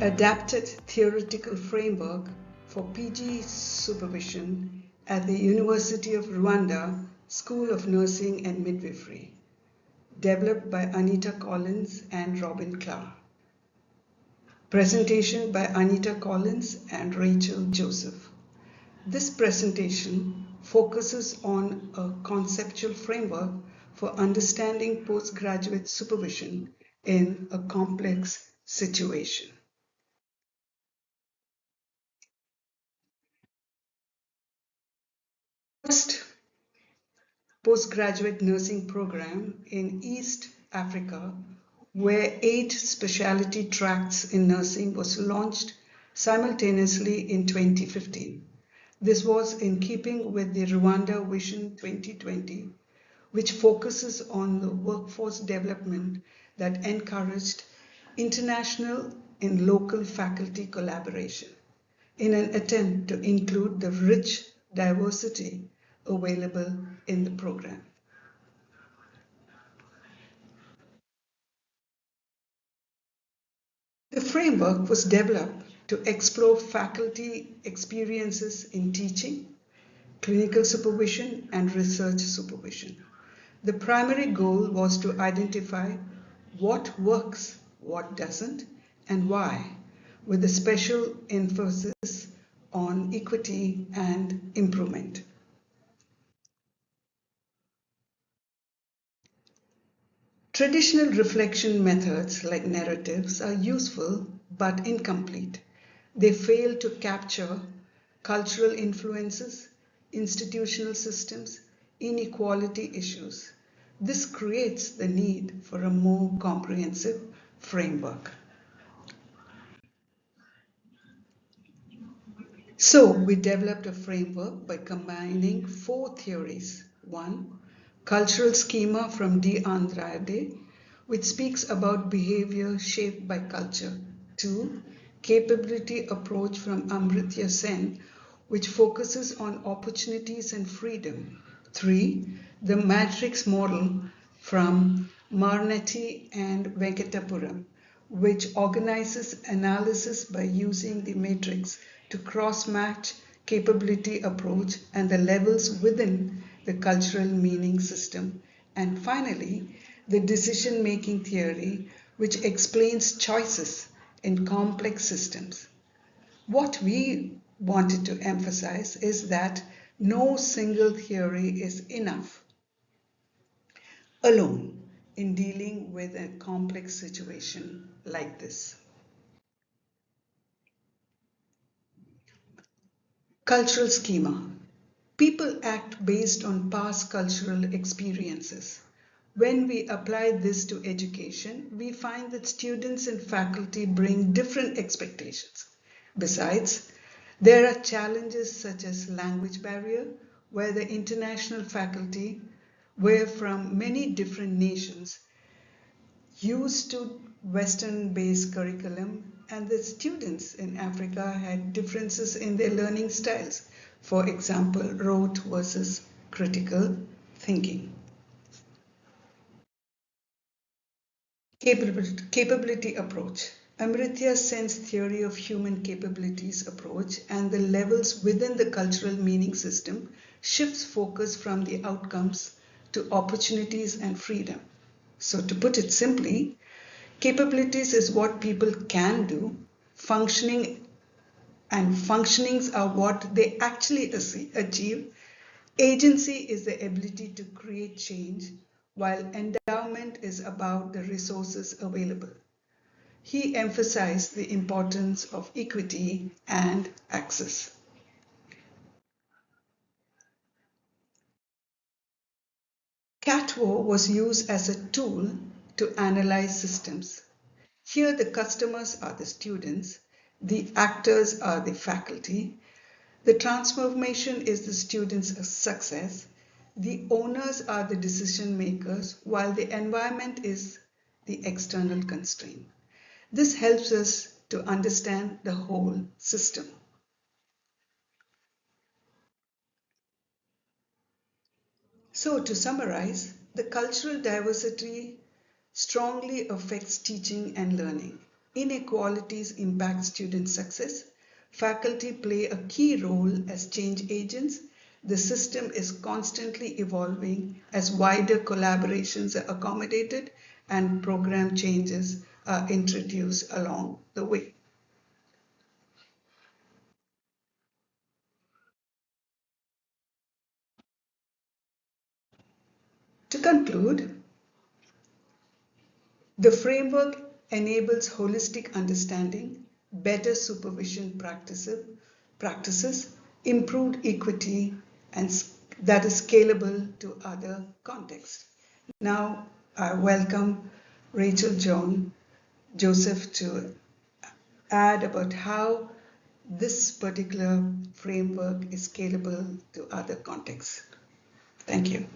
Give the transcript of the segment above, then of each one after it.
Adapted theoretical framework for PG supervision at the University of Rwanda School of Nursing and Midwifery, developed by Anita Collins and Robin Clark. Presentation by Anita Collins and Rachel Joseph. This presentation focuses on a conceptual framework for understanding postgraduate supervision in a complex situation. First postgraduate nursing program in East Africa, where 8 specialty tracts in nursing was launched simultaneously in 2015. This was in keeping with the Rwanda Vision 2020, which focuses on the workforce development that encouraged international and local faculty collaboration in an attempt to include the rich diversity available in the program. The framework was developed to explore faculty experiences in teaching, clinical supervision, and research supervision. The primary goal was to identify what works, what doesn't, and why, with a special emphasis on equity and improvement. Traditional reflection methods like narratives are useful but incomplete. They fail to capture cultural influences, institutional systems, inequality issues. This creates the need for a more comprehensive framework. So we developed a framework by combining 4 theories. 1. Cultural schema from D. Andrade, which speaks about behavior shaped by culture. 2. Capability approach from Amartya Sen, which focuses on opportunities and freedom. 3. The matrix model from Marnetti and Venkatapuram, which organizes analysis by using the matrix to cross-match capability approach and the levels within the cultural meaning system. And finally, the decision-making theory, which explains choices in complex systems. What we wanted to emphasize is that no single theory is enough alone in dealing with a complex situation like this. Cultural schema. People act based on past cultural experiences. When we apply this to education, we find that students and faculty bring different expectations. Besides, there are challenges such as language barrier, where the international faculty were from many different nations used to Western-based curriculum, and the students in Africa had differences in their learning styles. For example, rote versus critical thinking. Capability approach. Amartya Sen's theory of human capabilities approach and the levels within the cultural meaning system shifts focus from the outcomes to opportunities and freedom. So to put it simply, capabilities is what people can do, functionings are what they actually achieve. Agency is the ability to create change, while endowment is about the resources available. He emphasized the importance of equity and access. CATWO was used as a tool to analyze systems. Here the customers are the students, the actors are the faculty, the transformation is the student's success, the owners are the decision makers, while the environment is the external constraint. This helps us to understand the whole system. So to summarize, the cultural diversity strongly affects teaching and learning. inequalities impact student success. Faculty play a key role as change agents. The system is constantly evolving as wider collaborations are accommodated and program changes are introduced along the way. To conclude, the framework enables holistic understanding, better supervision practices, improved equity, and that is scalable to other contexts. Now, I welcome Rachel Joseph to add about how this particular framework is scalable to other contexts. Thank you.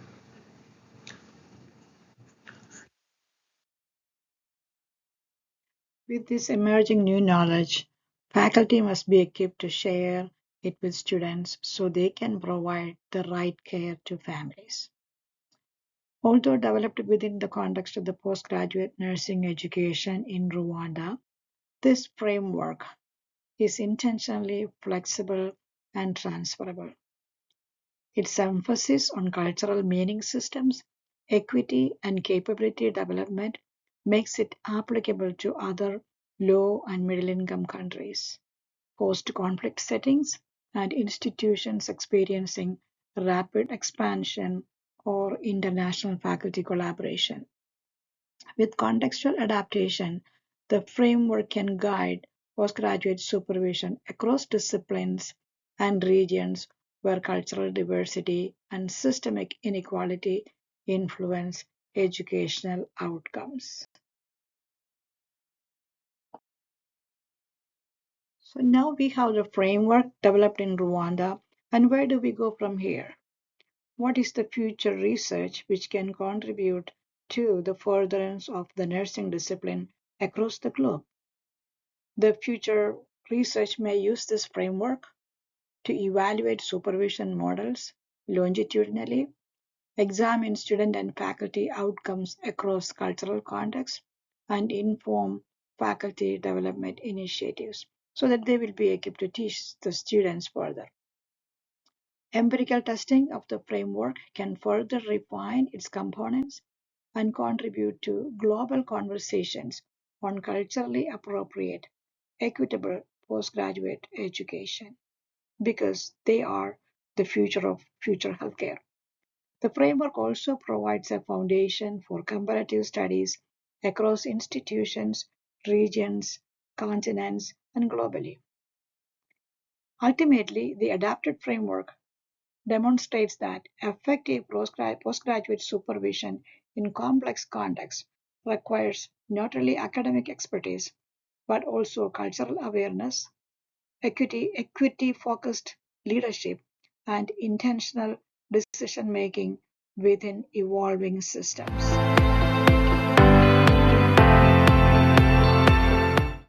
With this emerging new knowledge, faculty must be equipped to share it with students so they can provide the right care to families. Although developed within the context of the postgraduate nursing education in Rwanda, this framework is intentionally flexible and transferable. Its emphasis on cultural meaning systems, equity, and capability development makes it applicable to other low and middle income countries, post conflict settings, and institutions experiencing rapid expansion or international faculty collaboration. With contextual adaptation, the framework can guide postgraduate supervision across disciplines and regions where cultural diversity and systemic inequality influence educational outcomes. So now we have the framework developed in Rwanda, and where do we go from here? What is the future research which can contribute to the furtherance of the nursing discipline across the globe? The future research may use this framework to evaluate supervision models longitudinally, examine student and faculty outcomes across cultural contexts, and inform faculty development initiatives so that they will be equipped to teach the students further. Empirical testing of the framework can further refine its components and contribute to global conversations on culturally appropriate, equitable postgraduate education because they are the future of future healthcare. The framework also provides a foundation for comparative studies across institutions, regions, continents, and globally. Ultimately, the adapted framework demonstrates that effective postgraduate supervision in complex contexts requires not only academic expertise but also cultural awareness, equity focused leadership, and intentional decision making within evolving systems.